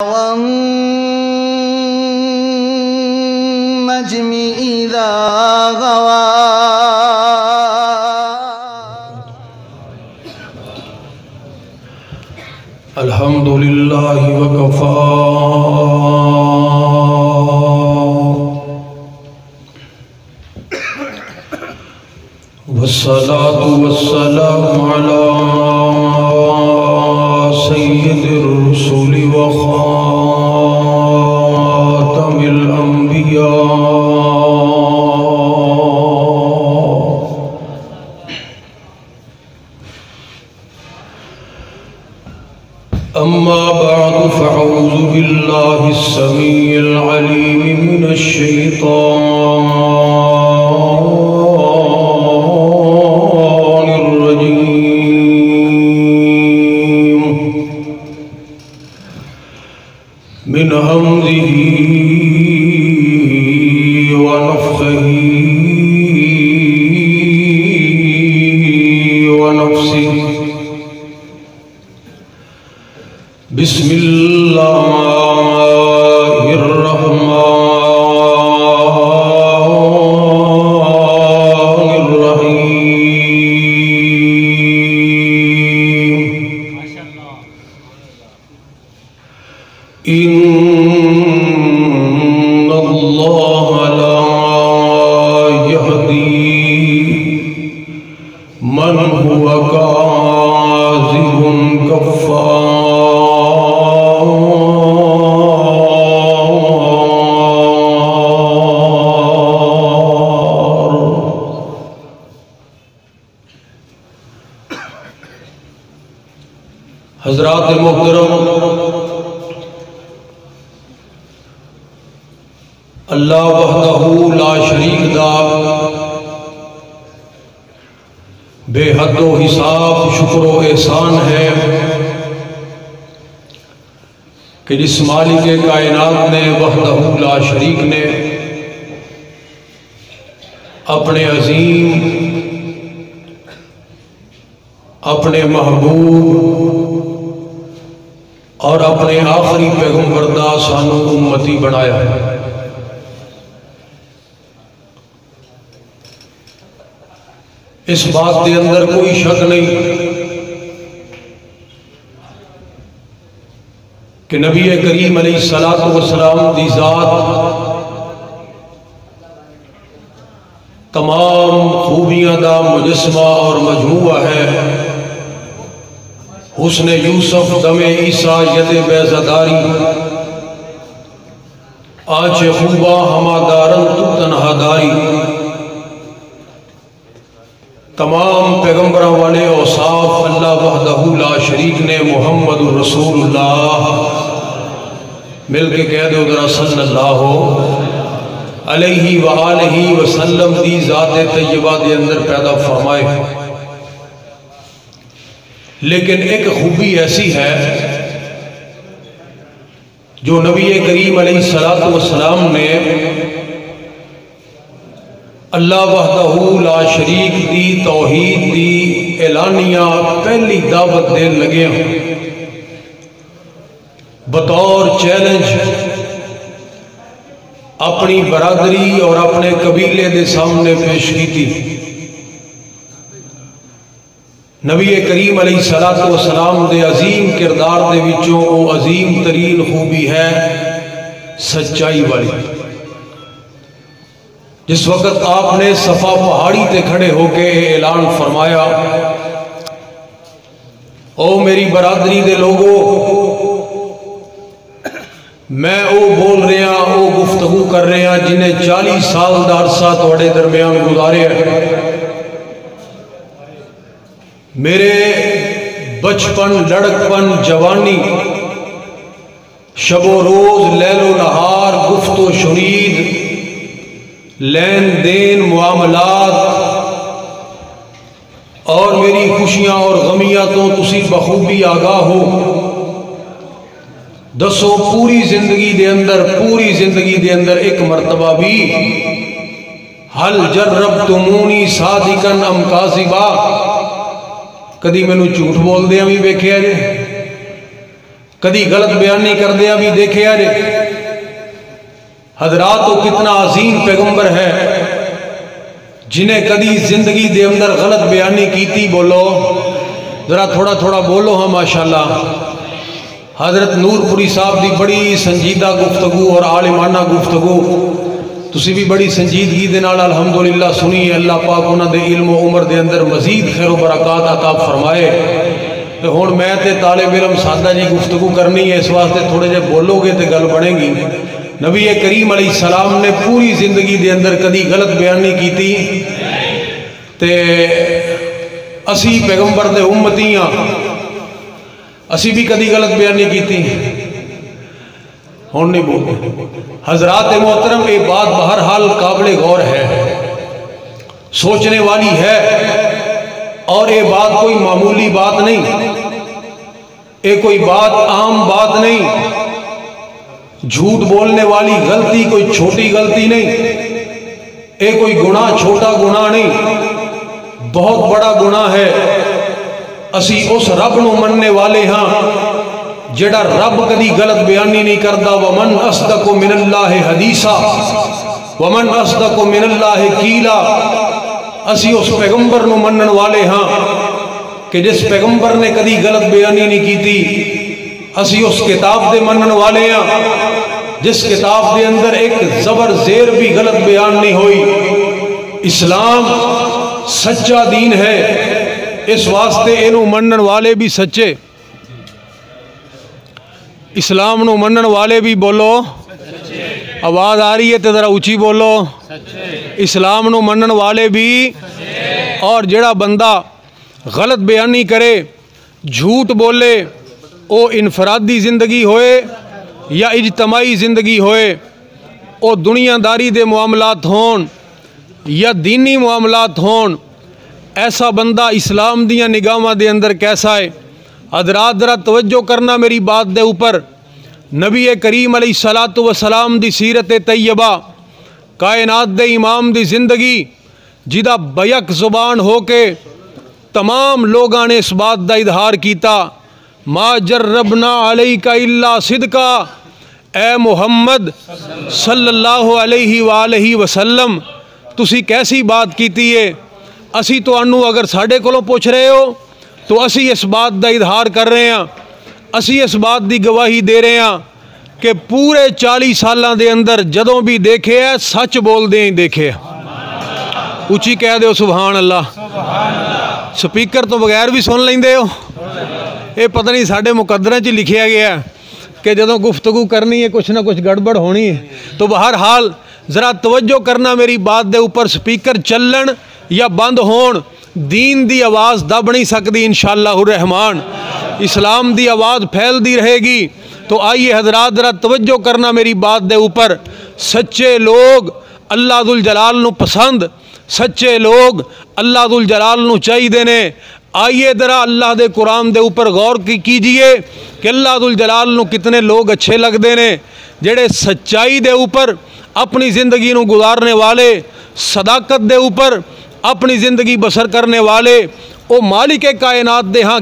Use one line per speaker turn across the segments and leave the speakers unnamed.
والنجم إذا غوى
الحمد لله وكفى والصلاة والسلام على سيد الرسل وخاتم الأنبياء أما بعد فأعوذ بالله السميع العليم من الشيطان الرجيم من همزه ونفخه ونفسه بسم الله الرحمن الرحيم إن الله لا يهدي من هو كاذب كفار حضرات محترم، اللہ وحدہ لا شریک دا بے حد و حساب شکر و احسان ہے کہ جس مالک کائنات نے وحدہ لا شریک نے اپنے عظیم، اپنے محبوب اور اپنے آخری پیغمبر دا سانو امتی بنایا ہے۔ اس بات کے اندر کوئی شک نہیں کہ نبی کریم علیہ السلام دی ذات تمام خوبیاں دا مجسمہ اور مجموعہ ہے۔ حسن یوسف دم عیسیٰ ید بیزداری آنچ خوبہ ہما دارن تو تنہا داری، تمام پیغمبروں والے اوصاف اللہ وحدہ لا شریک نے محمد الرسول اللہ مل کے کہہ دو ذرا صلی اللہ علیہ وآلہ وسلم دی ذات طیبہ دے اندر پیدا فرمائے۔ لیکن ایک خوبی ایسی ہے جو نبی کریم علیہ السلام نے اللہ وحدہ لا شریک دی توحید دی اعلانیہ پہلی دعوت دین لگے ہیں، بطور چیلنج اپنی برادری اور اپنے قبیلے دے سامنے پیش کی تھی۔ نبی کریم علیہ السلام دے عظیم کردار دے وچوں وہ عظیم ترین خوبی ہے سچائی والی۔ جس وقت آپ نے صفا پہاڑی تے کھڑے ہو کے اعلان فرمایا، او میری برادری دے لوگو، میں او بول رہے ہیں، او گفتگو کر رہے ہیں جنہیں 40 سال دا عرصہ تواڈے درمیان گزارے ہیں۔ میرے بچپن، لڑکپن، جوانی، شب و روز، لیل و نہار، گفت و شنید، لین دین، معاملات اور میری خوشیاں اور غمیاں تو تسی بخوبی آگاہ ہو۔ دسو پوری زندگی دے اندر ایک مرتبہ بھی حل جربتمونی صادقاً ام کاذبا، کدی میں جھوٹ بول دیا بھی ویکھیا جے، کدی غلط بیانی کر دیا بھی دیکھے جے حضرات تو کتنا عظیم پیغمبر ہے جنہیں کدی زندگی دے اندر غلط بیانی کیتی. بولو ذرا تھوڑا تھوڑا بولو ہاں ماشاءاللہ. حضرت نور پوری صاحب دی بڑی سنجیدہ گفتگو اور عالمانہ گفتگو تسی بھی بڑی سنجیدگی دے نال الحمدللہ سنی ہے. اللہ پاک انہاں دے علم و عمر دے اندر مزید خیر و برکات عطا فرمائے. تے ہن میں تے طالب علم سادہ جی گفتگو کرنی ہے، اس واسطے تھوڑے جے بولو گے تے گل بنے گی. نبی کریم علیہ السلام نے پوری زندگی دے اندر کدی غلط بیان نہیں کیتی. تے اسی پیغمبر دے امتی ہاں، اسی بھی کدی غلط بیان نہیں کیتی. ہون نہیں بولتے. حضرات محترم یہ بات بہرحال قابل غور ہے، سوچنے والی ہے، اور یہ بات کوئی معمولی بات نہیں، یہ کوئی بات عام بات نہیں. جھوٹ بولنے والی غلطی کوئی چھوٹی غلطی نہیں، یہ کوئی گناہ چھوٹا گناہ نہیں، بہت بڑا گناہ ہے. اسی اس رب نو مننے والے ہاں جڑا رب کدی غلط بیانی نہیں کردا. ومن اصدق من اللہ حدیثا ومن اصدق من اللہ قیلا. اسی اس پیغمبر نو منن والے ہاں کہ جس پیغمبر نے کدی غلط بیانی نہیں کیتی. اسی اس کتاب دے منن والے ہاں جس کتاب دے اندر ایک زبر زیر بھی غلط بیان نہیں ہوئی. اسلام سچا دین ہے، اس واسطے اینو منن والے بھی سچے. اسلام نو منن والے بھی بولو، آواز آ رہی ہے تو ذرا اونچی بولو. اسلام نو منن والے بھی. اور جڑا بندہ غلط بیانی کرے، جھوٹ بولے، او انفرادی زندگی ہوئے یا اجتماعی زندگی ہوئے، او دنیا داری دے معاملات ہون یا دینی معاملات ہون، ایسا بندہ اسلام دیاں نگاہاں دے اندر کیسا ہے؟ حضرات ذرا توجہ کرنا میری بات دے اوپر. نبی کریم علیہ الصلوۃ والسلام دی سیرت طیبہ، کائنات دے امام دی زندگی جدا بیک زبان ہو کے تمام لوگاں نے اس بات دا اظہار کیتا، ما جربنا علیک الا صدقا. اے محمد صلی اللہ علیہ وآلہ وسلم تسی کیسی بات کیتی ہے؟ اسی تو انو اگر ساڑھے کولوں پوچھ رہے ہو تو اسی اس بات دا اظہار کر رہے ہیں، اسی اس بات دی گواہی دے رہے ہیں کہ پورے 40 سالاں دے اندر جدوں بھی دیکھے ہے سچ بول دیں دیکھے. اچھی کہہ دیو سبحان اللہ. سپیکر تو بغیر بھی سن لیندے ہو. یہ پتہ نہیں ساڑھے مقدرہ چی لکھیا گیا ہے کہ جدوں گفتگو کرنی ہے کچھ نہ کچھ گڑبڑ ہونی ہے. تو بہرحال ذرا توجہ کرنا میری بات دے اوپر. سپیکر چلن یا بند ہون، دین دی آواز دب نہیں سکتی انشاءاللہ الرحمن. اسلام دی آواز پھیل دی رہے گی. تو آئیے حضرات ذرا توجہ کرنا میری بات دے اوپر. سچے لوگ اللہ ذوالجلال نو پسند، سچے لوگ اللہ ذوالجلال نو چاہی دینے. آئیے ذرا اللہ دے قرآن دے اوپر غور کیجئے کہ اللہ ذوالجلال نو کتنے لوگ اچھے لگ دینے جڑے سچائی دے اوپر اپنی زندگی نو گزارنے والے، صداقت دے اوپر اپنی زندگی بسر کرنے والے. او مالک کائنات دے ہاں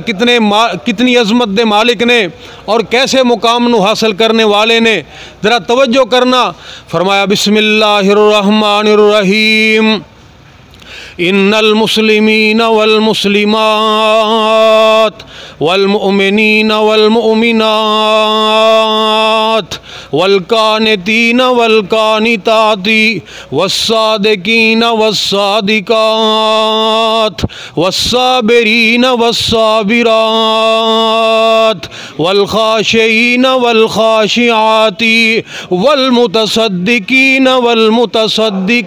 کتنی عظمت دے مالک نے اور کیسے مقام نو حاصل کرنے والے نے. ذرا توجہ کرنا. فرمایا بسم اللہ الرحمن الرحیم. ان المسلمین والمسلمات والمؤمنین والمؤمنات والقانتین والقانتات والصادقین والصادقات والصابرین والصابرات والخاشعین والخاشعات والمتصدقین والمتصدقات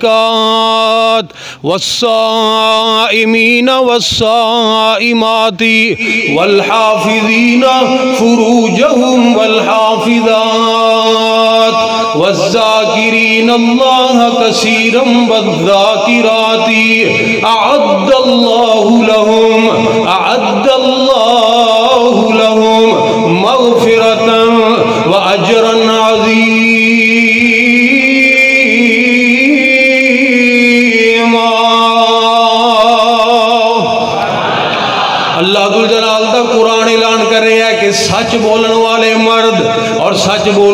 والصائمین والصائمات والحافظین فروجهم والحافظات والذاکرین اللہ کثیرا والذاکرات اعد اللہ لهم مغفرتا واجرا عظیما. اللہ ذوالجلال دا قرآن اعلان کر رہا ہے کہ سچ بولن والے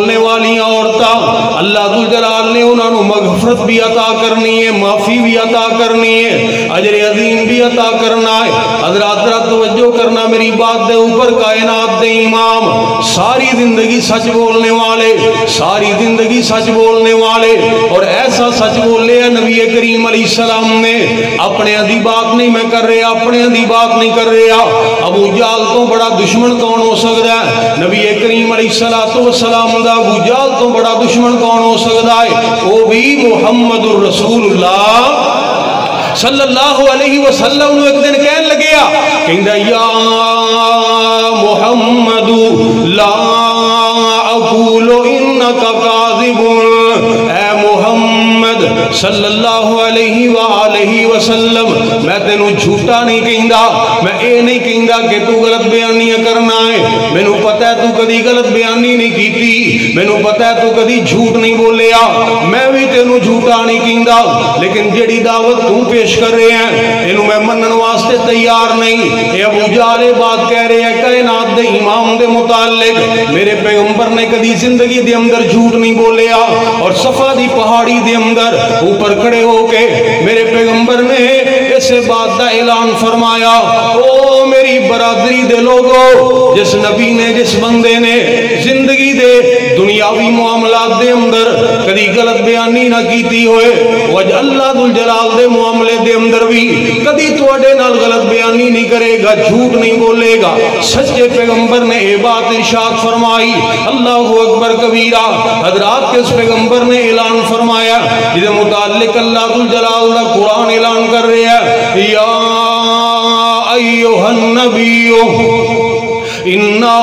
بولنے والی عورتاں اللہ ذوالجلال نے انہوں نے مغفرت بھی عطا کرنی ہے، معافی بھی عطا کرنی ہے، اجر عظیم بھی عطا کرنا ہے۔ حضرات ذرا توجہ کرنا میری بات دے اوپر، کائنات دے امام ساری زندگی سچ بولنے والے، ساری زندگی سچ بولنے والے، اور ایسا سچ بولے ہے نبی کریم علیہ السلام نے اپنے دی بات نہیں میں کر رہا، اپنے دی بات نہیں کر رہا۔ ابو جہل تو بڑا دشمن کون ہو سکتا ہے؟ نبی کریم علیہ السلام دا ابو جہل تو بڑا دشمن کون ہو سکتا ہے؟ وہ بھی محمد الرسول اللہ صلی اللہ علیہ وسلم نے ایک دن کہنے لگیا، کہندہ یا محمد لا اقول انکا کاذب، اے محمد صلی اللہ علیہ وآلہ وسلم میں تینوں جھوٹا نہیں کہندہ، میں اے نہیں کہندہ کہ تو غلط بیانیاں کرنا ہے، میں نو پتہ ہے تو کدی غلط بیانی نہیں کیتی، میں نو پتہ ہے تو کدی جھوٹ نہیں بولیا، میں بھی تینوں جھوٹا نہیں کہندہ، لیکن جڑی دعوت تم پیش کر رہے ہیں انہوں میں منن واسطے تیار نہیں۔ اے ابو جہل بات کہہ رہے ہیں کائنات دے امام دے متعلق، میرے پیغمبر نے کدی زندگی دے اندر جھوٹ نہیں بولیا، اور صفا دی پہاڑی دے اندر اوپر کھڑے ہو کے میرے پیغمبر نے اسے بات دا اعلان فرمایا، او میری برادری دے لوگو، جس نبی نے جس بندے نے زندگی دے دنیاوی معاملات دے اندر کدی غلط بیانی نہ کیتی ہوئے، وجہ اللہ ذوالجلال دے معاملے دے اندر بھی کدی توڑے نال غلط بیانی نہیں کرے گا، جھوٹ نہیں بولے گا۔ سچے پیغمبر نے یہ بات ارشاد فرمائی، اللہ اکبر کبیرہ۔ حضرات کے اس پیغمبر نے اعلان فرمایا جسے متعلق اللہ ذوالجلال دا قرآن اعلان کر رہے ہیں، یا ایوہ النبی اِنَّا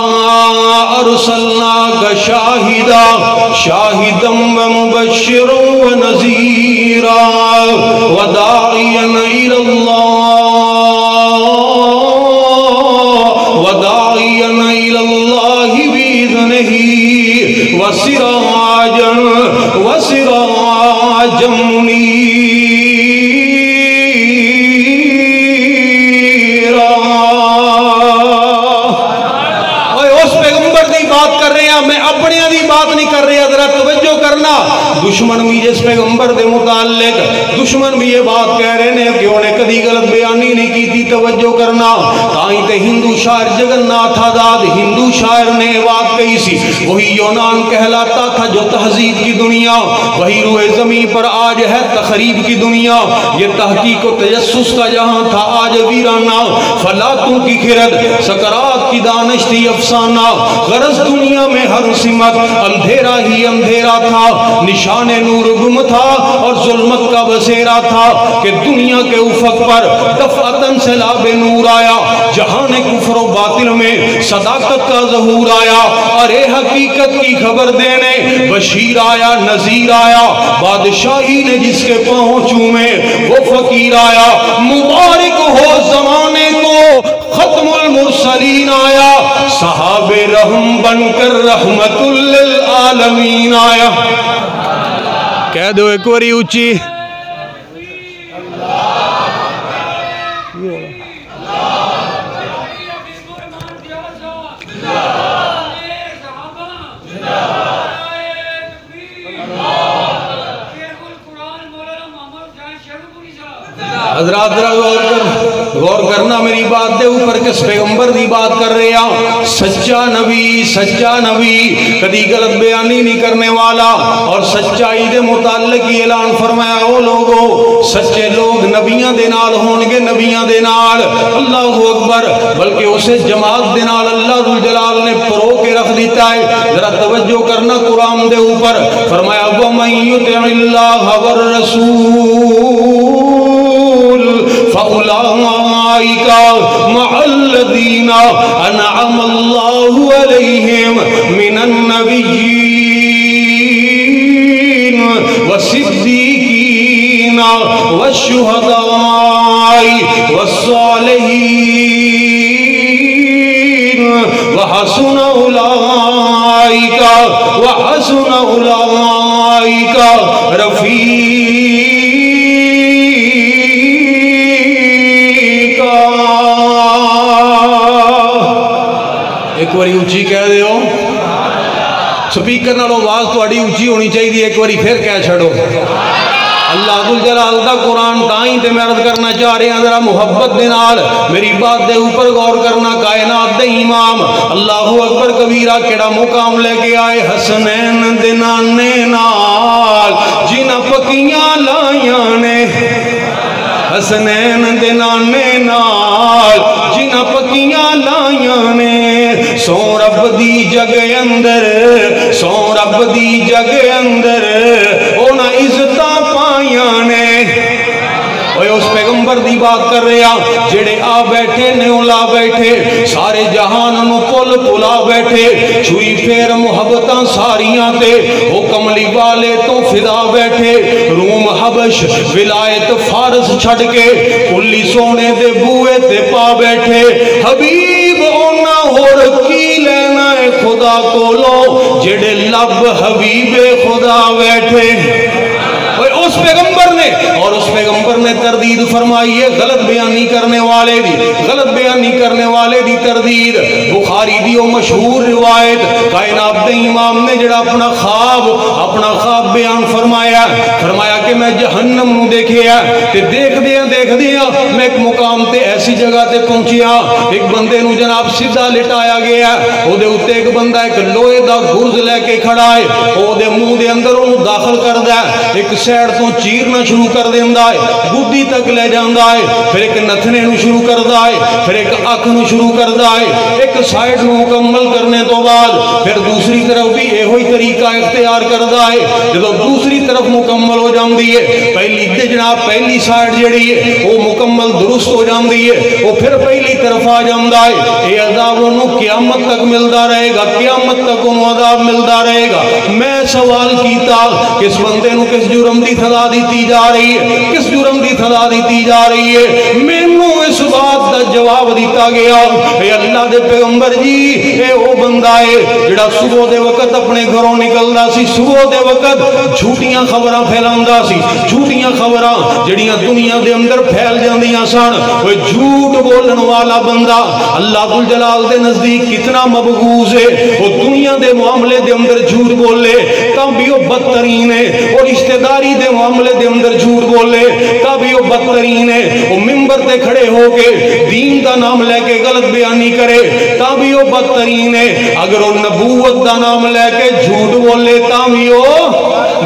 أَرْسَلْنَاكَ شَاهِدًا وَمُبَشِّرًا وَنَذِيرًا وَدَاعِيًا إِلَى اللَّهِ بِإِذْنِهِ وَسِرَاجًا مُنِيرًا۔ میں اپنے دی بات نہیں کر رہے، حضرت توجہ کرنا، دشمن بھی جس پیغمبر دے متعلق دشمن بھی یہ بات کہہ رہے ہیں کہ انہیں کدی غلط بیانی نہیں کی تھی، توجہ کرنا۔ تائیں تے ہندو شاعر جگن ناتھ آزاد ہندو شاعر نے بات کہی سی، وہی یونان کہلاتا تھا جو تہذیب کی دنیا، وہی روئے زمین پر آج ہے تخریب کی دنیا، یہ تحقیق و تجسس کا جہاں تھا آج ویرانہ، فلاتوں کی خرد سکرات کی دانش تھی افسانہ، غرض دنیا میں ہر سمت اندھیرا ہی اندھیرا تھا، نشان نور گم تھا اور ظلمت کا بسیرا تھا، کہ دنیا کے افق پر دفعتاً سیلاب نور آیا، جہان کفر و باطل میں صداقت کا ظہور آیا، اور اے حقیقت کی خبر دینے بشیر آیا، نذیر آیا، بادشاہی نے جس کے پاؤں چومے وہ فقیر آیا، مبارک ہو زمانے کو ختم المرسلین آیا، صحاب رحم بن کر رحمت للعالمین آیا۔ کہہ دو ایک واری اونچی، حضرات غور کرنا میری بات دے اوپر کس پیغمبر دی بات کر رہے ہیں، سچا نبی کدی غلط بیانی نہیں کرنے والا، اور سچائی دے متعلق ہی اعلان فرمایا، او لوگو سچے لوگ نبیاں دے نال ہونگے، نبیاں دے نال، اللہ اکبر، بلکہ اسے جماعت دے نال اللہ ذوالجلال نے پرو کے رکھ دیتا ہے۔ ذرا توجہ کرنا قرآن دے اوپر فرمایا، وَمَن يُطِعِ اللَّهَ وَالرَّسُولَ فَأُولَئِكَ مَعَ الَّذِينَ أَنْعَمَ اللَّهُ عَلَيْهِمْ مِنَ النَّبِيِّينَ وَالصِّدِّيقِينَ وَالشُّهَدَاءِ وَالصَّالِحِينَ وَحَسُنَ أُولَئِكَ رفیقا۔ ایک باری اونچی کہہ دے ہو، سپیکر نال آواز تہاڈی اچھی ہونی چاہیے، ایک باری پھر کہہ چھڑو اللہ ذوالجلال دا قرآن تائیں تے میں عرض کرنا چاہ رہے ہیں ذرا محبت دے نال میری بات دے اوپر غور کرنا. کائنات دے امام اللہ اکبر کبیرہ کیڑا مقام لے کے آئے حسنین دے نانے نال جنہ پکیاں لائیاں نے، حسنین دے نانے نال جنہ پکیاں لائیاں نے، سو رب دی جگ اندر، سو رب دی جگ اندر اونا عزتاں پائیاں نے. اس پیغمبر دی بات کر رہے ہیں جڑے آ بیٹھے نے اولا بیٹھے سارے جہان نو پل پلا بیٹھے، چھوئی پھیر محبتاں ساریاں تے وہ کملی والے تو فدا بیٹھے، روم حبش ولایت فارس چھڑ کے کلی سونے دے بوئے تے پا بیٹھے. حبیب اونا ہور کی لینا ہے خدا کو لو جڑے لب حبیب خدا بیٹھے. اس پیغمبر نے اور اس پیغمبر نے تردید فرمائی ہے غلط بیانی کرنے والے دی، غلط بیانی کرنے والے دی تردید. بخاری دی وہ مشہور روایت کائنات دے امام نے جڑا اپنا خواب بیان فرمایا کہ میں جہنم نو دیکھیا تے دیکھ دیا میں ایک مقام تے ایسی جگہ تے پہنچیا، ایک بندے نو جناب سیدھا لٹایا گیا، او دے اتے ایک بندہ ایک لوہے دا گرز لے کے کھڑا ہے، او دے منہ دے اندر انہوں داخل کر دیا، ایک سیڑ تو چیرنا شروع کر دیندہ ہے، گودی تک لے جاندہ ہے، پھر ایک نتھنے نو شروع کردہ ہے، پھر ایک اکھ نو شروع کردہ ہے، ایک سائیڈ نو مکمل کرنے تو بعد پھر دوسری طرف بھی یہ ہوئی طریقہ اختیار کردہ ہے. جب دوسری طرف مکمل ہو جاندی ہے، پہلی سائیڈ جڑی ہے وہ مکمل درست ہو جاندی ہے، وہ پھر پہلی طرف آ جاندہ ہے. یہ عذاب انہوں قیامت تک ملدہ رہے گا، قیامت تک انہوں عذاب ملدہ رہے گا. میں سوال کیتا کس بندے نو کس جرم دی سزا دیتی جا رہی ہے، کس جرم دی سزا دیتی جا رہی ہے؟ مینوں اس بات دا جواب دیتا گیا اے اللہ دے پیغمبر جی اے او بندہ ہے جڑا صبح دے وقت اپنے گھروں نکلدا سی، صبح دے وقت جھوٹیاں خبراں پھیلاندا سی، جھوٹیاں خبراں جڑیاں دنیا دے اندر پھیل جاندیاں سن. وہ جھوٹ بولن والا بندہ اللہ ذوالجلال دے نزدیک کتنا مبغوض ہے. وہ دنیا دے معاملے دے اندر جھوٹ بولے تب بھی وہ بدترین ہے، اور رشتہ داری دے معاملے دے اندر جھوٹ بولے تب بھی وہ بدترین ہے. وہ منبر تے کھڑے ہو کے دین دا نام لے کے غلط بیانی کرے تب بھی وہ بدترین ہے. اگر وہ نبوت دا نام لے کے جھوٹ بولے تب بھی وہ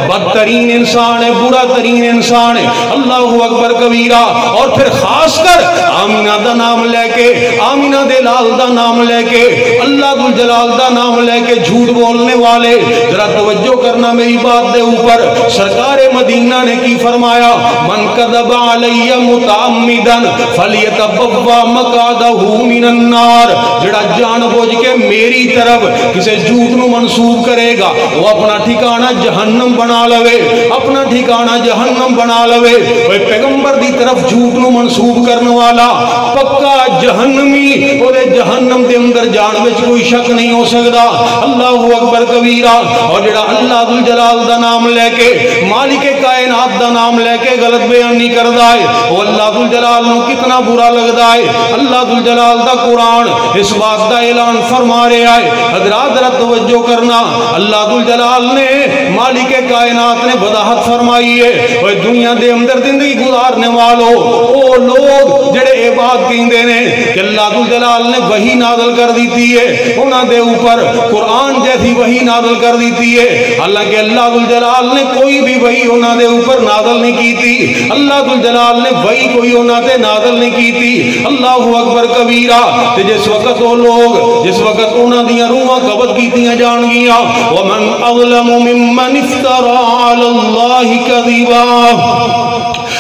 بدترین انسان ہے، برا ترین انسان ہے. اللہ اکبر کبیرہ. اور پھر خاص کر آمینہ دا نام لے کے، آمینہ دے لال دا نام لے کے، اللہ ذوالجلال دا نام لے کے جھوٹ بولنے والے ذرا توجہ کرنا میری بات دے اوپر. سرکار مدینہ نے کی فرمایا من کذب علی متعمدا فلیتبوا مقعدہ من النار. جڑا جان بوجھ کے میری طرف کسی جھوٹ نو منسوب کرے گا وہ اپنا ٹھکانہ جہنم بنا لوے، اپنا ٹھکانہ جہنم بنا لوے. وہ پیغمبر دی طرف جھوٹ نو منسوب کرنے والا پکا جہنمی، اور جہنم دے اندر جان وچ کوئی شک نہیں ہو سکتا. اللہ اکبر کبیرہ. اور جڑا اللہ ذوالجلال دا نام لے کے، مالک کائنات دا نام لے کے غلط بیان نہیں کردا ہے وہ اللہ ذوالجلال نو کتنا برا لگدا ہے. اللہ ذوالجلال دا قرآن اس بات دا اعلان فرما رہا ہے. حضرات ذرا توجہ کرنا، اللہ ذوالجلال نے مالک کائنات نے وضاحت فرمائی ہے وہ دنیا دے اندر زندگی گزارنے والوں او لوگ جڑے اے بات کہندے نے کہ اللہ ذوالجلال نے وحی نازل کر دیتی ہے انہاں دے اوپر قرآن جیسی وحی نازل کر دیتی ہے، حالانکہ اللہ ذوالجلال نے کوئی بھی وحی انہاں دے اوپر نازل نہیں کی تھی. اللہ ذوالجلال نے وحی کوئی انہاں تے نازل نہیں کی تھی. اللہ اکبر کبیرہ. تے جس وقت وہ لوگ جس وقت انہاں دیاں روحاں قبض کیتیاں جان گیاں ومن اظلم ممن افترى على الله كذبا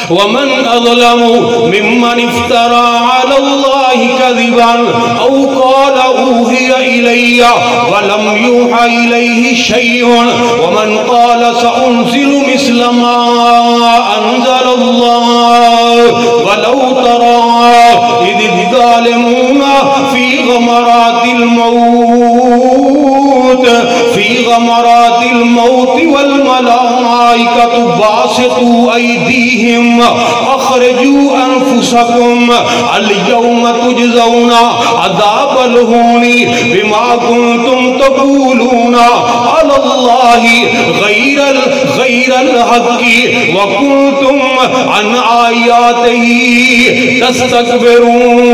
ومن أظلم ممن افترى على الله كذبا أو قال أوحي إلي ولم يوحى إليه شيء ومن قال سأنزل مثل ما أنزل الله ولو ترى إذ الظالمون في غمرات الموت الموت فی غمرات الموت والملائکۃ باسطوا ایدیہم اخرجوا انفسکم اليوم تجزون عذاب الہون بما کنتم تقولون علی اللہ غیر الحق وکنتم عن آیاتہ تستکبرون۔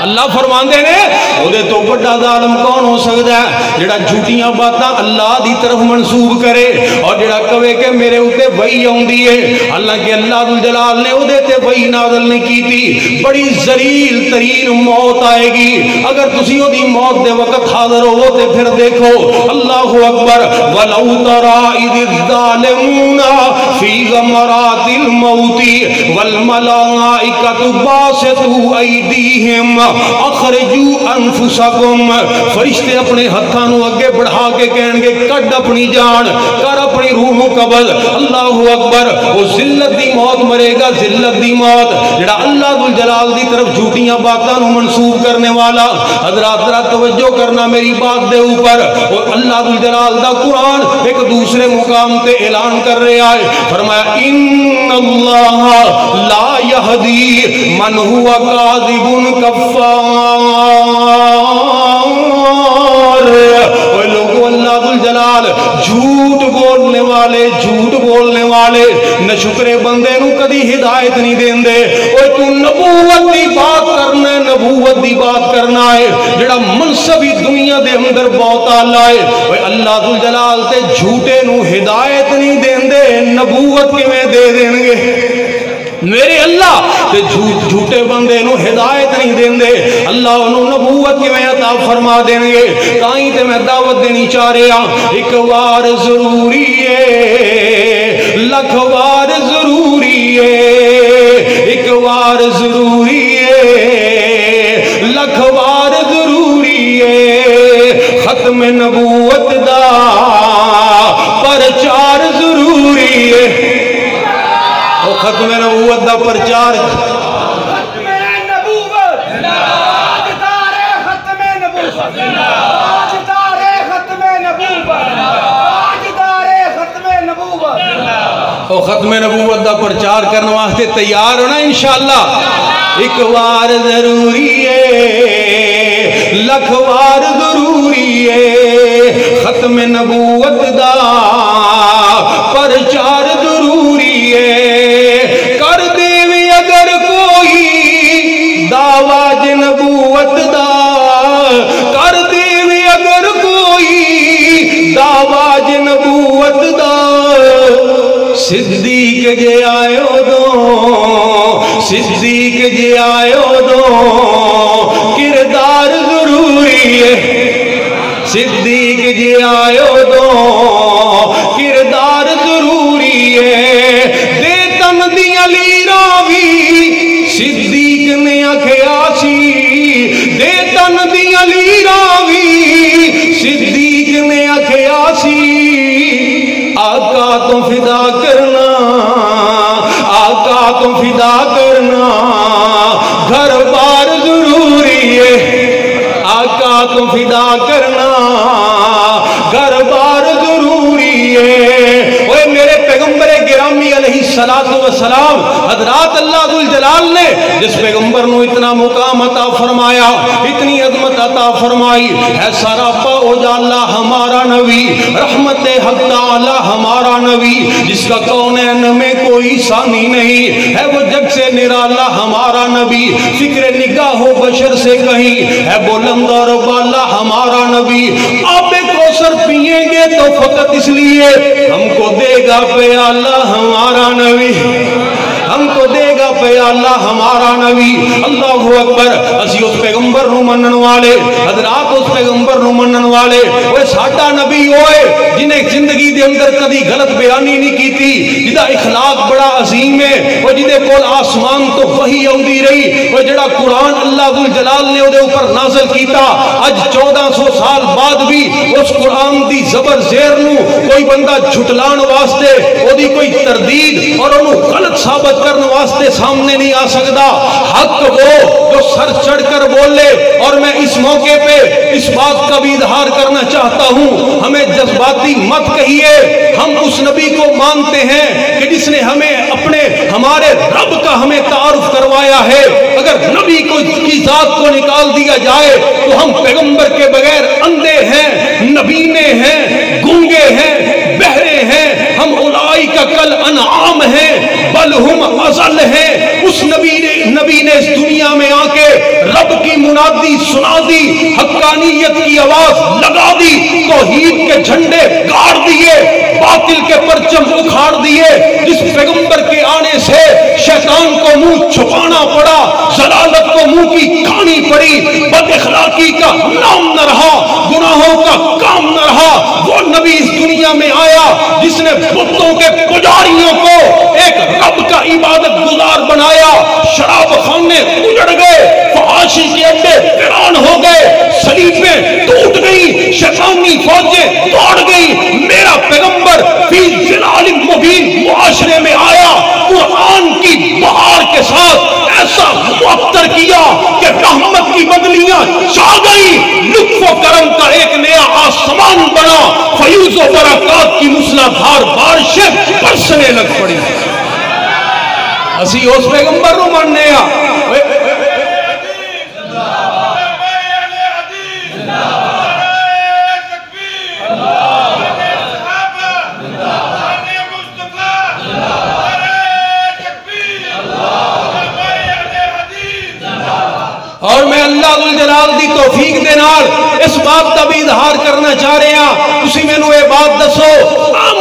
اللہ فرماندے نے وہ تو بڑا ظالم کون ہو سکتا ہے جڑا جھوٹیاں باتاں اللہ دی طرف منسوب کرے اور جڑا کہے کہ میرے اوتے وحی آوندی ہے، حالانکہ اللہ ذو الجلال نے اودے تے وحی نازل نہیں کیتی۔ بڑی ذلیل ترین موت آئے گی اگر تسی اودی موت دے وقت حاضر ہو تے پھر دیکھو۔ اللہ اکبر۔ وَلَوْ تَرَىٰ إِذِ الظَّالِمُونَ فِي غَمَرَاتِ الْمَوْتِ وَالْمَلَائِكَةُ بَاسِطُوا أَيْدِيهِمْ اخرجوا انفسکم، فرشتے اپنے ہتھاں نو اگے بڑھا کے کہن گے کڈ اپنی جان، کر اپنی روح نو قبض۔ اللہ اکبر۔ وہ ذلت دی موت مرے گا، ذلت دی موت، جڑا اللہ ذو الجلال دی طرف جھوٹیاں باتاں نو منسوب کرنے والا۔ حضرات ذرا توجہ کرنا میری بات دے اوپر۔ اور اللہ ذو الجلال دا قرآن ایک دوسرے مقام تے اعلان کر رہا ہے، فرمایا ان اللہ لا یہدی من هو کاذب کفار۔ وہ لوگوں اللہ ذو الجلال جھوٹ بولنے والے نہ شکرے بندے نو کدی ہدایت نہیں دین دے۔ اوہ تو نبوت دی بات کرنا ہے جڑا منصبی دنیا دے اندر بہت آلہ ہے۔ اوہ اللہ ذو الجلال تے جھوٹے نو ہدایت نہیں دین دے، نبوت کیویں دے دیں گے؟ میرے اللہ تے جھوٹے بندے نو ہدایت نہیں دین دے، اللہ انہوں نبوت کی میں عطا فرما دیں گے۔ تائیں تے میں دعوت دینی چاہ رہے ہیں، ایک وار ضروری ہے، لکھ وار ضروری ہے، ایک وار ضروری ہے، لکھ وار ضروری ہے، ختم نبوت دا پرچار ضروری ہے۔ ختم نبوت دا پرچار،
ختم نبوت، تاجدار ختم نبوت، تاجدار ختم نبوت، تاجدار ختم نبوت۔
او ختم نبوت دا پرچار کرنے واسطے تیار ہونا انشاءاللہ۔ ایک وار ضروری ہے، لکھ وار ضروری ہے، ختم نبوت دا پرچار ضروری ہے۔ دعویٰ نبوت دا کر دیوے اگر کوئی دعویٰ نبوت دا، صدیق جے آئے دو، صدیق جے آئے دو، کردار ضروری ہے، صدیق جے آئے دو، کردار ضروری ہے۔ دے تن دی علی راوی صدیق نے آکھیا سی، دے تن دی علی راوی صدیق نے آکھیا سی، آقا تو فدا کرنا، آقا تو فدا کرنا، گھر بار ضروری ہے، آقا تو فدا کرنا، گھر بار ضروری ہے۔ اوے میرے پیغمبر گرامی علیہ السلام، حضرات اللہ ذو الجلال نے جس پیغمبر نو اتنا مقام عطا فرمایا، اتنی عظمت عطا فرمائی، ہے سارا پاؤ جالا ہمارا نبی، رحمت حق تعالی ہمارا نبی، جس کا کونین میں کوئی ثانی نہیں ہے، وہ جگ سے نرالا ہمارا نبی، فکر نگاہ و بشر سے کہیں ہے بلند اور بالا ہمارا نبی۔ آب کوثر پئیں گے تو فقط اس لیے ہم کو دے گا پیالہ ہمارا نبی، ہم کو دے گا پیالہ ہمارا نبی۔ اللہ اکبر۔ اسی اس پیغمبر نو منن والے، حضرات اس پیغمبر نو منن والے، وہ ساڈا نبی ہوئے جنہیں زندگی دے اندر کدی غلط بیانی نہیں کیتی، جدا اخلاق بڑا عظیم ہے، وہ جدے کول آسمان تو وحی آندی رہی، وہ جڑا قرآن اللہ ذو الجلال نے دے اوپر نازل کیتا، اج 1400 سال بعد بھی اس قرآن دی زبر زیر نو کوئی بندہ جھٹلان واسطے، وہ دی کوئی تردید اور انہوں غلط ثابت کرنے واسطے سامنے نہیں آ سکتا۔ حق وہ جو سر چڑھ کر بولے، اور میں اس موقع پہ اس بات کا بھی اظہار کرنا چاہتا ہوں، ہمیں جذباتی مت کہیے، ہم اس نبی کو مانتے ہیں کہ جس نے ہمارے رب کا ہمیں تعارف کروایا ہے۔ اگر نبی کی ذات کو نکال دیا جائے تو ہم پیغمبر کے بغیر اندھے ہیں، نبینے ہیں، گونگے ہیں، بہرے ہیں، ہم اولئک کل انعام ہیں بل ہم اضل ہیں۔ اس نبی نے اس دنیا میں آ کے رب کی منادی سنا دی، حقانیت کی آواز لگا دی، توحید کے جھنڈے گاڑ دیے، باطل کے پرچم اکھاڑ دیے۔ جس پیغمبر کے آنے سے شیطان کو منہ چھپانا پڑا، ضلالت کو منہ کی کھانی پڑی، بد اخلاقی کا نام نہ رہا، گناہوں کا کام نہ رہا، وہ نبی اس دنیا میں آیا جس نے بتوں کے پجاریوں کو ایک رب کا عبادت گزار بنایا۔ شراب خانے اجڑ گئے، فحاشی کے اڈے ویران ہو گئے، صلیبیں ٹوٹ گئی، شیطانی فوجیں دوڑ گئی۔ میرا پیغمبر فی ظلال مبین معاشرے میں آیا، قرآن کی بہار کے ساتھ ایسا معطر کیا کہ رحمت کی بدلیاں چھا گئی، لطف و کرم کا ایک نیا آسمان بنا، فیوز و برکات کی موسلادھار بارشیں برسنے لگ پڑی۔ اسی اس پیغمبر نو مننے آ۔ اور میں اللہ ذوالجلال دی توفیق دے نال اس بات کا بھی اظہار کرنا چاہ رہے ہیں، تسی میں نو یہ بات دسو،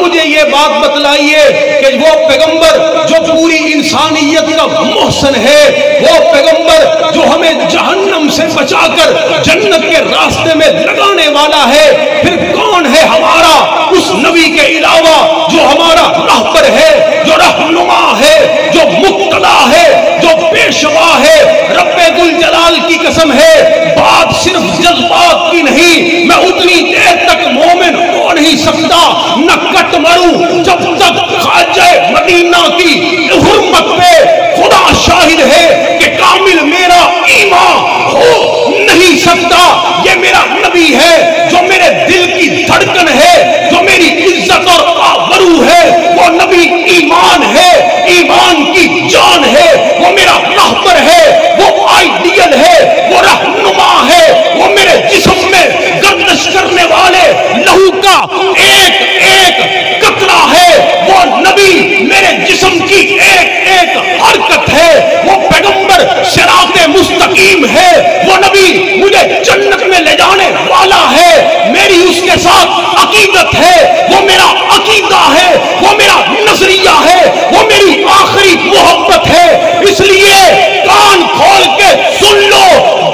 مجھے یہ بات بتلائیے کہ وہ پیغمبر جو پوری انسانیت کا محسن ہے، وہ پیغمبر جو ہمیں جہنم سے بچا کر جنت کے راستے میں لگانے والا ہے، پھر کون ہے ہمارا اس نبی کے علاوہ جو ہمارا راہبر ہے، جو رہنما ہے، جو مقتدا ہے، جو پیشوا ہے؟ رب ذوالجلال کی قسم ہے، بات صرف جذبات کی نہیں، میں اتنی دیر تک مومن ہو نہیں سکتا نہ کٹ مروں جب تک خواجہ مدینہ کی حرمت پہ خدا شاہد ہے کہ کامل میرا ایمان ہو نہیں سکتا۔ یہ میرا نبی ہے جو میرے دل کی دھڑکن ہے، جو میری عزت اور آبرو ہے، وہ نبی ایمان ہے، ایمان کی جان ہے، وہ میرا راہبر ہے، وہ آئیڈیل ہے، وہ رہنما ہے، وہ میرے جسم میں گردش کرنے والے لہو کا ایک ایک قطرہ ہے، وہ نبی میرے جسم کی ایک ایک حرکت ہے، وہ پیغمبر صراط مستقیم ہے، وہ نبی مجھے جنت میں لے جانے والا ہے، میری اس کے ساتھ عقیدت ہے، وہ میرا عقیدہ ہے، وہ میرا نظریہ ہے، وہ میری آخری محبت ہے۔ اس لیے کان کھول کے سن لو،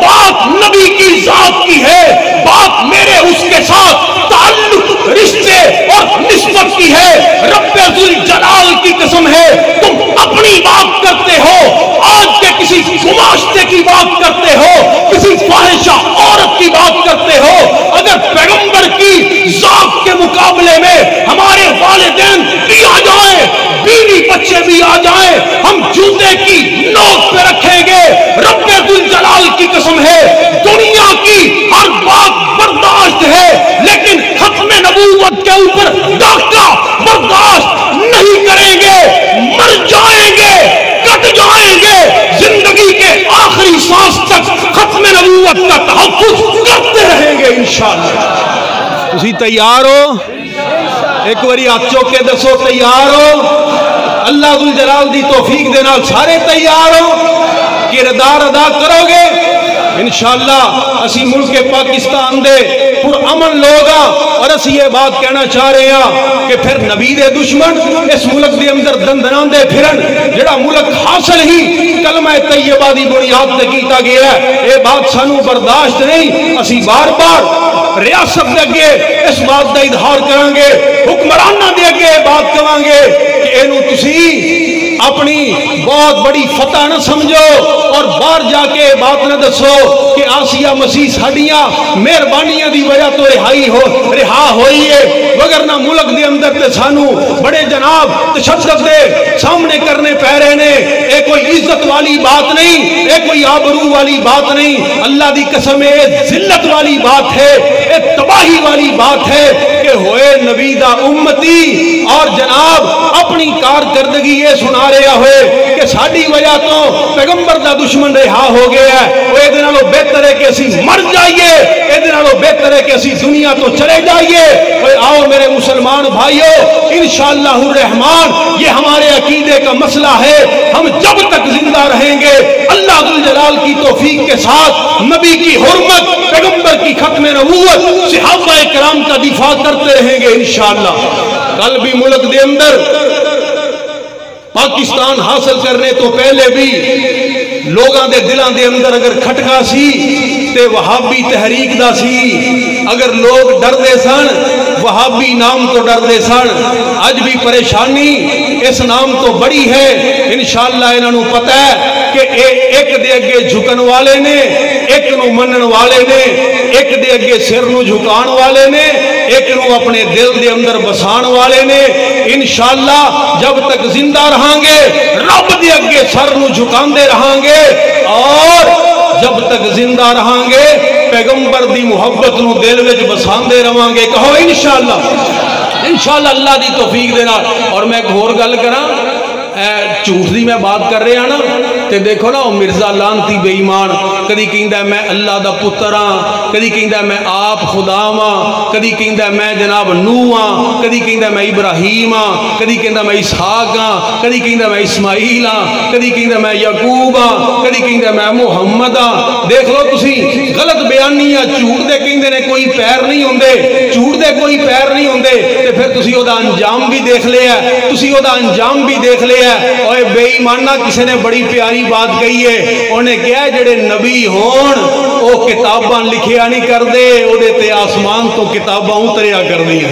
بات نبی کی ذات کی ہے، بات میرے اس کے ساتھ تعلق، رشتے اور نسبت کی ہے۔ رب ذوالجلال کی قسم ہے، تم اپنی بات کرتے ہو، آج کے کسی گماشتے کی بات کرتے ہو، کسی فاحشہ عورت کی بات کرتے ہو، اگر پیغمبر کی ذات کے مقابلے میں ہمارے والدین بھی آ جائیں، بیوی بچے بھی آ جائیں، ہم جوتے کی نوک پہ رکھیں گے۔ رب ذوالجلال کی قسم ہے، دنیا کی ہر بات برداشت ہے، لیکن ختم نبوت کے اوپر ڈاکہ برداشت نہیں کریں گے، مر جائیں گے، کٹ جائیں گے، زندگی کے آخری سانس تک ختم نبوت کا تحفظ کرتے رہیں گے انشاءاللہ۔ تسی تیار ہو؟ ایک باری ہاتھ چوک کے دسو تیار ہو؟ اللہ ذوالجلال دی توفیق دے نال سارے تیار ہو؟ کردار ادا کرو گے انشاءاللہ؟ اسی ملک پاکستان دے پرامن لوگ ہاں، اور اسی یہ بات کہنا چاہ رہے ہیں کہ پھر نبی دے دشمن اس ملک دے اندر دندنان دے پھرن، جڑا ملک حاصل ہی کلمہ طیبہ دی بنیاد تے کیتا گیا ہے، یہ بات سانو برداشت نہیں۔ اسی بار بار ریاست دے اگے اس بات دا اظہار کریں گے، حکمرانہ دے اگے بات کریں گے کہ اینو تسی اپنی بہت بڑی فتح نہ سمجھو اور باہر جا کے بات نہ دسو کہ آسیہ مسیح ساڈیاں مہربانیاں دی وجہ تو رہا ہوئی ہے، وگرنہ ملک دے اندر تے سانو بڑے جناب تشدد دے سامنے کرنے پہ رہے نے۔ اے کوئی عزت والی بات نہیں، اے کوئی آبرو والی بات نہیں، اللہ دی قسم اے ذلت والی بات ہے، اے تباہی والی بات ہے کہ ہوئے نبی دا امتی اور جناب اپنی کارکردگی یہ سنا رہا ہوئے کہ ساڈی وجہ تو پیغمبر دا دشمن رہا ہو گیا ہے، وہ اے دے نالوں بہتر ہے کہ اسی مر جائیے، اے دے نالوں بہتر ہے کہ اسی دنیا تو چلے جائیے۔ آؤ میرے مسلمان بھائیو، انشاءاللہ الرحمن یہ ہمارے عقیدے کا مسئلہ ہے، ہم جب تک زندہ رہیں گے اللہ ذوالجلال کی توفیق کے ساتھ نبی کی حرمت، پیغمبر کی ختم نبوت، صحابہ کرام کا دفاع کرتے رہیں گے انشاءاللہ۔ کل بھی ملک دے اندر پاکستان حاصل کرنے تو پہلے بھی لوگاں دے دلان دے اندر اگر کھٹکا سی تے وہابی تحریک دا سی، اگر لوگ ڈر دے سن وہابی نام تو ڈر دے سن، آج بھی پریشانی اس نام تو بڑی ہے۔ انشاءاللہ انہوں نے پتہ ہے کہ ایک دے اگے جھکن والے نے، ایک نو منن والے نے، ایک دے اگے سر نو جھکان والے نے، ایک نو اپنے دل دے اندر بسان والے نے۔ انشاءاللہ جب تک زندہ رہاں گے رب دے اگے سر نو جھکان دے رہاں گے، اور جب تک زندہ رہاں گے پیغمبر دی محبت نو دل وچ بسان دے رہاں گے۔ کہو انشاءاللہ، انشاءاللہ اللہ دی توفیق دینا۔ اور میں ایک اور گل کراں، جھوٹ دی میں بات کر رہے ہیں نا تے دیکھو نا وہ مرزا لانتی بے ایمان کدی کہندا ہے میں اللہ دا پتر ہاں، کدی کہندا ہے میں آپ خدا ہاں، کدی کہندا ہے میں جناب نوح ہاں، کدی کہندا ہے میں ابراہیم ہاں، کدی کہندا ہے میں اسحاق ہاں، کدی کہندا ہے میں اسماعیل ہاں، کدی کہندا ہے میں یعقوب ہاں، کدی کہندا ہے میں محمد ہاں۔ دیکھ لو تسی غلط بیانی ہے، جھوٹ دے کہندے نے کوئی پیر نہیں ہوندے، جھوٹ دے کوئی پیر نہیں ہوندے، تے پھر تسی او دا انجام بھی دیکھ لیا ہے، تسی او دا انجام بھی دیکھ لیا ہے۔ اوے بے ایمانہ کسی نے بڑی پیاری بات کہی ہے، انہیں کہا جڑے نبی ہون او کتاباں لکھیا نہیں کر دے، او دے تے آسمان تو کتاباں اتریا کر دیا،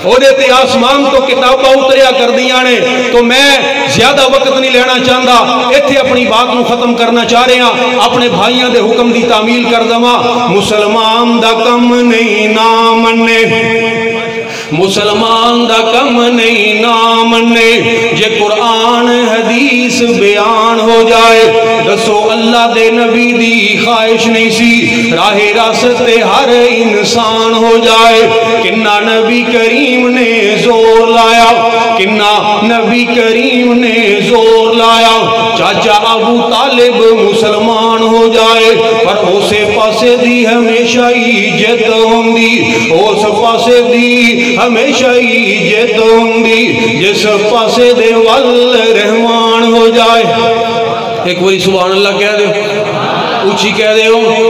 او دے تے آسمان تو کتاباں اتریا کر دیا نے۔ تو میں زیادہ وقت نہیں لینا چاہتا، ایتھے اپنی بات نو ختم کرنا چاہ رہے ہیں، اپنے بھائیاں دے حکم دی تعمیل کر دواں۔ مسلمان دا کم نہیں نام نے، مسلمان دا کم نہیں نام نے، جے قرآن حدیث بیان ہو جائے دسو اللہ دے نبی دی خواہش نہیں سی راہ راست ہر انسان ہو جائے۔ کنہ نبی کریم نے زور لایا، کنہ نبی کریم نے زور لایا، چاچا ابو طالب مسلمان ہو جائے، پر اسے پاسے دی ہمیشہ عزت ہوندی، اس پاسے دی ہمیشہ عزت ہوندی جس پاسے دے والرحمن ہو جائے۔ ایک باری سبحان اللہ کہہ دے، اونچی کہہ دے ہو،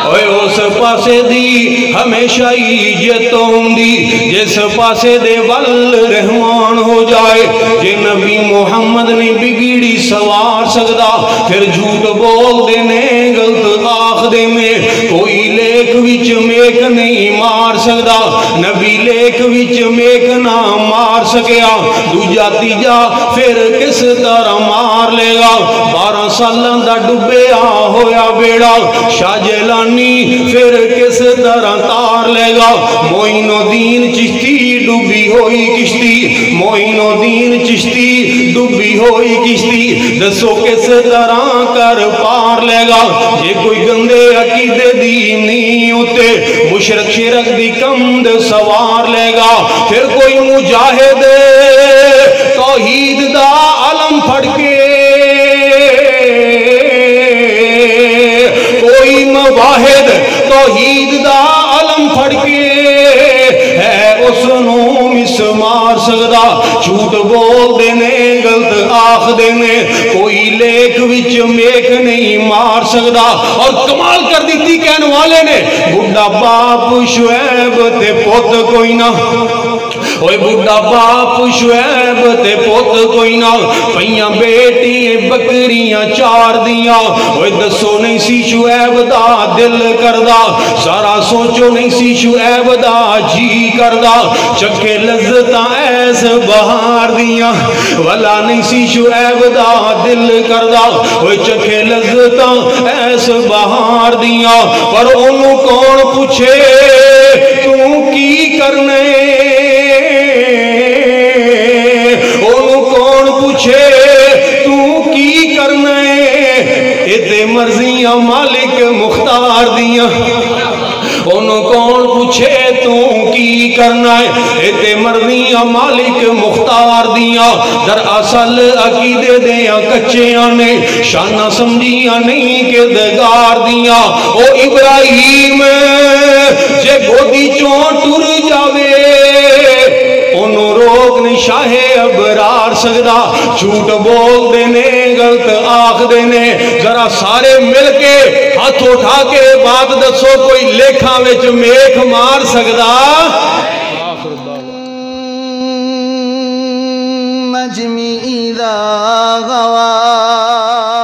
اوے اس پاسے دی ہمیشہ عزت ہوندی جس پاسے دے والرحمن ہو جائے۔ جے نبی محمد نے بگڑی سوار سکدا پھر جھوٹ بول دینے غلط آخ دے میں، کوئی لیک وچ میک نہیں مار سکدا، نبی لیک وچ میک نہ مار سکیا، دوجا تیجا پھر کس طرح مار لے گا۔ 12 سالاں دا ڈبیا ہویا بیڑا، شاہ جیلانی پھر کس طرح تار لے گا۔ معین الدین چشتی ڈوبی ہوئی کشتی، معین الدین چشتی ڈوبی ہوئی کشتی، دسو کس طرح کر پار لے گا۔ یہ کوئی گندے عقیدے دی نہیں ہوتے، مشرک شرک دی کمد سوار لے گا۔ پھر کوئی مجاہد توحید دا علم پھڑ کے، کوئی مواحد توحید دا علم پھڑ کے ہے اس نو مس مار سکدا، جھوٹ بول دینے غلط آخ دینے، کوئی لیک وچ میک نہیں مار سکدا۔ اور کمال کر دیتی کہنے والے نے، بڑھا باپ شعیب تے پوت کوئی نہ، اوے بڑھا باپ شعیب تے پوت کوئی نہ پئیاں بیٹی بکریاں چار دیاں اوے دسو نہیں سی شعیب دا دل کردا سارا سوچو نہیں سی شعیب دا جی کردا چکے لذتاں ایس بہار دیاں والا نہیں سی شعیب دا دل کردا اوے چکے لذتاں ایس بہار دیاں پر انہوں کون پوچھے تو کی کرنے انہوں کون پوچھے تو کی کرنے ادھے مرضیاں مالک مختار دیاں انہوں کون پوچھے تو کی کرنا ہے ادھے مرضیاں مالک مختار دیاں در اصل عقیدے دیاں کچیاں نے شانہ سمجھیاں نہیں کہ دگار دیاں او ابراہیم جے گودی چون ٹر جاوے انہوں روک نہیں شاہ ابرار سکدا جھوٹ بول دینے غلط آخ دینے ذرا سارے مل کے ہاتھ اٹھا کے بات دسو کوئی لیکھاں وچ میکھ مار سکدا
نجم اذا غوا